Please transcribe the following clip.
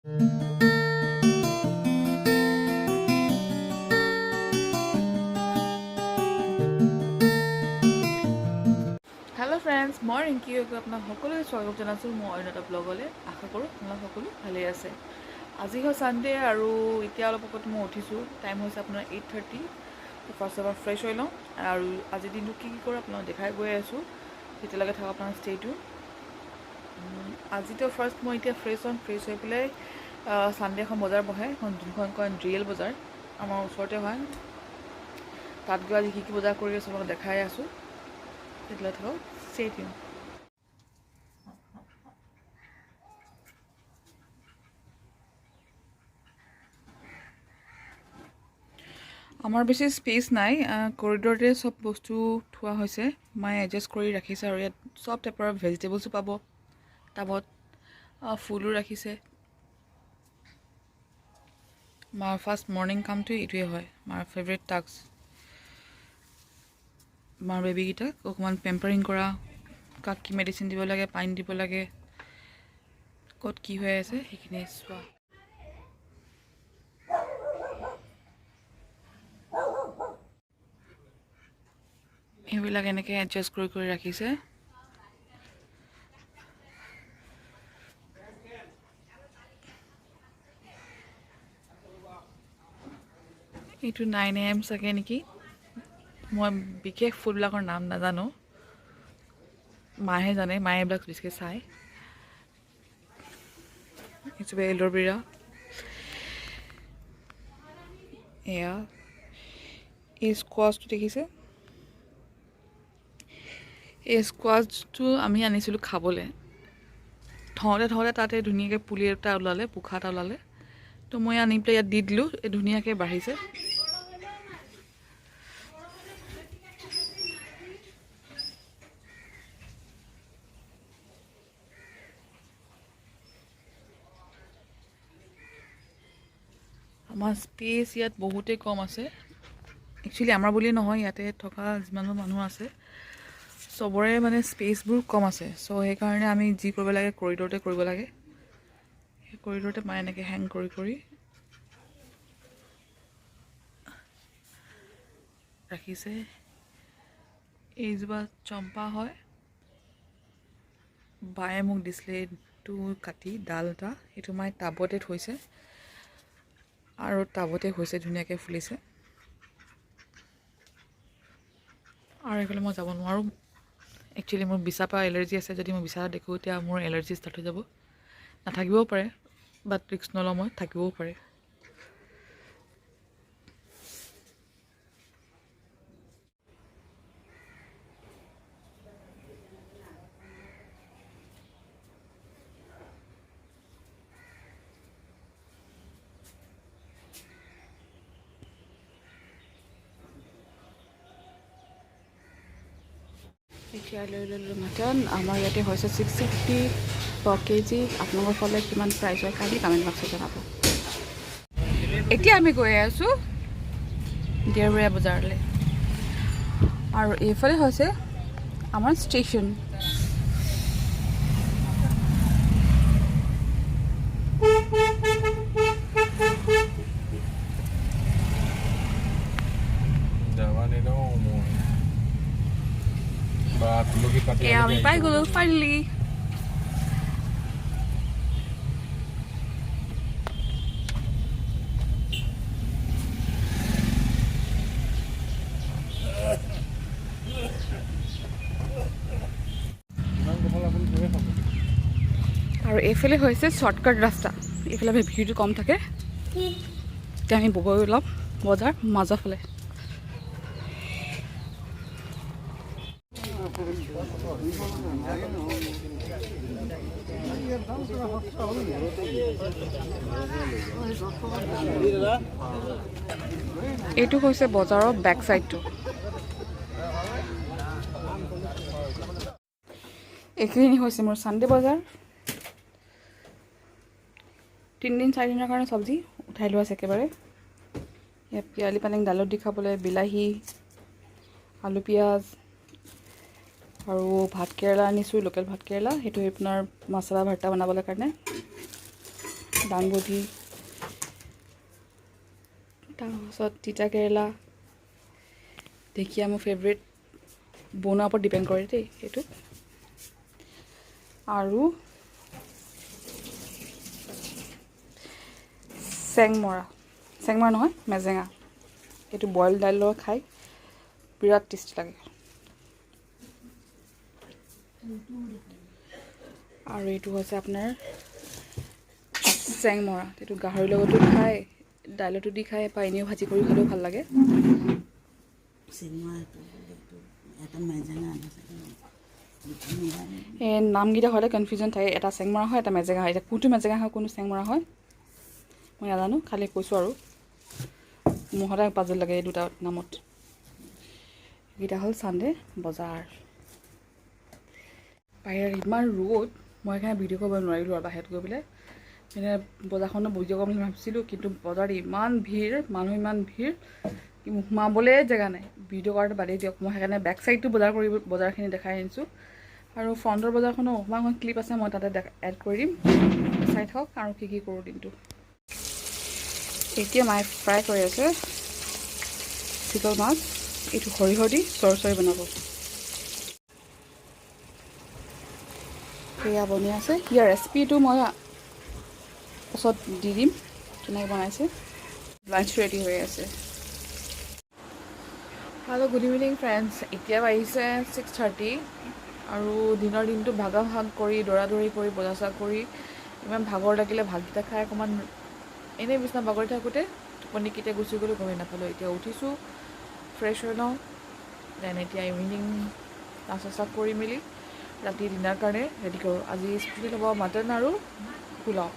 Hello friends, মই ৰিংকি আপোনাক সকলোকে স্বাগত জনাইছোঁ মই অন্য এটা ব্লগলৈ। আশা কৰোঁ আপোনালোক সকলো ভালেই আছে। আজি হয় সানডে আৰু এতিয়া অলপ আগত মই উঠিছোঁ। টাইম হৈছে আপোনাৰ 8:30। ফাৰ্ষ্ট এবাৰ ফ্ৰেছ হৈ লওঁ আৰু আজি দিনটো কি কৰোঁ আপোনাক দেখাই গৈ আছোঁ। তেতিয়ালৈকে থাকক আপোনাৰ ষ্টে টিউন। আজিতো ফাৰ্ষ্ট মই এতিয়া ফ্ৰেছ হৈ পেলাই সানডে এখন বজাৰ বহে, যোনখন কয় ৰিয়েল বজাৰ, আমাৰ ওচৰতে হয়। তাত গৈ আজি কি বজাৰ কৰি আছোঁ আপোনাক দেখাই আছোঁ। তেতিয়ালৈ থাকক ষ্টে টিউন। আমাৰ বেছি স্পেচ নাই, কৰিডৰতে চব বস্তু থোৱা হৈছে। মায়ে এডজাষ্ট কৰি ৰাখিছে আৰু ইয়াত চব টাইপৰ ভেজিটেবলছো পাব, টাবত ফুলো ৰাখিছে। মাৰ ফাৰ্ষ্ট মৰ্ণিং কামটোৱে এইটোৱে হয়, মাৰ ফেভৰেট টাস্ক। মাৰ বেবীকেইটাক অকণমান পেম্পাৰিং কৰা, কাক কি মেডিচিন দিব লাগে, পানী দিব লাগে, ক'ত কি হৈ আছে সেইখিনি চোৱা। সেইবিলাক এনেকৈ এডজাষ্ট কৰি ৰাখিছে। এইটো 9 AM চাগে নেকি, মই বিশেষ ফুলবিলাকৰ নাম নাজানো, মায়েহে জানে, মায়ে এইবিলাক বেছিকৈ চায়। এইটো এল'ভেৰা, এয়া এই স্কোৱাচটো দেখিছে, এই স্কোৱাচটো আমি আনিছিলোঁ খাবলৈ। থওঁতে তাতে ধুনীয়াকৈ পুলি এটা ওলালে, পোখা এটা ওলালে, তো মই আনি পেলাই ইয়াত দি দিলোঁ। এই ধুনীয়াকৈ বাঢ়িছে। আমাৰ স্পেচ ইয়াত বহুতেই কম আছে। একচুৱেলি আমাৰ বুলিয়ে নহয়, ইয়াতে থকা যিমানবোৰ মানুহ আছে চবৰে মানে স্পেচবোৰ কম আছে। চ' সেইকাৰণে আমি যি কৰিব লাগে কৰিডৰতে কৰিব লাগে। সেই কৰিডৰতে মায়ে এনেকৈ হেং কৰি ৰাখিছে। এইজোপা চম্পা হয়, বায়ে মোক দিছিলে এইটো কাটি, ডাল এটা, সেইটো মায়ে টাবতে থৈছে আৰু টাবতে হৈছে, ধুনীয়াকৈ ফুলিছে। আৰু এইফালে মই যাব নোৱাৰোঁ, একচুৱেলি মোৰ বিছাৰ পৰা এলাৰ্জি আছে। যদি মই বিছা দেখোঁ এতিয়া মোৰ এলাৰ্জি ষ্টাৰ্ট হৈ যাব। নাথাকিবও পাৰে, বাট ৰিস্ক নলওঁ, মই থাকিবও পাৰে। এতিয়া লৈ ল'লোঁ মাটন। আমাৰ ইয়াতে হৈছে 650 per kg। আপোনালোকৰ ফালে কিমান প্ৰাইচ হয় খালি কমেণ্ট বক্সত জনাব। এতিয়া আমি গৈ আছোঁ দেওবৰীয়া বজাৰলৈ, আৰু এইফালে হৈছে আমাৰ ষ্টেচন। আমি পাই গ'লোঁ ফাইনেলি। আৰু এইফালে হৈছে শ্বৰ্টকাট ৰাস্তা, এইফালে ভিৰটো কম থাকে। এতিয়া আমি গৈ ওলাম বজাৰ মাজৰ ফালে। এইটো হৈছে বজাৰৰ বেক চাইডটো। এইখিনি হৈছে মোৰ সানডে বজাৰ। 3 দিন 4 দিনৰ কাৰণে চব্জি উঠাই লোৱা আছে একেবাৰে। ইয়াত পিয়ালি পালেং দালত দি খাবলৈ, বিলাহী, আলু পিঁয়াজ আৰু ভাত কেৰেলা আনিছোঁ, লোকেল ভাত কেৰেলা। সেইটো আপোনাৰ মছলা ভৰ্তা বনাবলৈ কাৰণে। দাংবডি, তাৰপাছত তিতা কেৰেলা, ঢেকীয়া মোৰ ফেভৰেট, বনোৱাৰ ওপৰত ডিপেণ্ড কৰে দেই সেইটো, আৰু চেংমৰা নহয় মেজেঙা, এইটো বইল দাইলৰ খাই বিৰাট টেষ্টি লাগে। আৰু এইটো হৈছে আপোনাৰ চেংমৰা, এইটো গাহৰিৰ লগতো খায়, দাইলতো দি খায়, বা এনেও ভাজি কৰি খালেও ভাল লাগে। এই নামকেইটা হ'লে কনফিউজন থাকে, এটা চেংমৰা হয়, এটা মেজেঙা হয়। এতিয়া কোনটো মেজেঙা হয় কোনটো চেংমৰা হয় মই নাজানো, খালি কৈছোঁ আৰু মোৰ সদায় পাজল লাগে এই দুটা নামত। এইকেইটা হ'ল চানডে বজাৰ। বাহিৰত ইমান ৰ'দ, মই সেইকাৰণে ভিডিঅ' কৰিব নোৱাৰিলোঁ আৰু বাহিৰত গৈ পেলাই, মানে বজাৰখনত ভিডিঅ' কৰিম বুলি ভাবিছিলোঁ, কিন্তু বজাৰত ইমান ভিৰ, মানুহ ইমান ভিৰ, সোমাবলৈ জেগা নাই। ভিডিঅ' কৰাটো বাদেই দিয়ক, মই সেইকাৰণে বেক চাইডটো বজাৰখিনি দেখাই আনিছোঁ, আৰু ফ্ৰণ্টৰ বজাৰখনৰ অকণমান ক্লিপ আছে, মই তাতে এড কৰি দিম, চাই থাকক আৰু কি কৰোঁ দিনটো। এতিয়া মায়ে ফ্ৰাই কৰি আছে চিতল মাছ, এইটো সৰিয়হ দি চৰচৰি বনাব। সেয়া বনাই আছে, ইয়াৰ ৰেচিপিটো মই পাছত দি দিম কেনেকৈ বনাইছে। লাঞ্চ ৰেডি হৈ আছে। হেল্ল' গুড ইভিনিং ফ্ৰেণ্ডছ, এতিয়া বাজিছে 6:30, আৰু দিনৰ দিনটো ভাগ কৰি দৌৰা-দৌৰি কৰি বজাৰ চজাৰ কৰি ইমান ভাগৰ লাগিলে, ভাতকেইটা খাই অকণমান এনেই বিচনাত বাগৰি থাকোঁতে টোপনি কেতিয়া গুচি গ'লোঁ গমেই নাপালোঁ। এতিয়া উঠিছোঁ, ফ্ৰেছ হৈ লওঁ, দেন এতিয়া ইভিনিং নাস্তা কৰি মেলি ৰাতি ডিনাৰ কাৰণে ৰেডি কৰোঁ। আজি স্পেচিয়েল হ'ব মাটন আৰু পোলাও।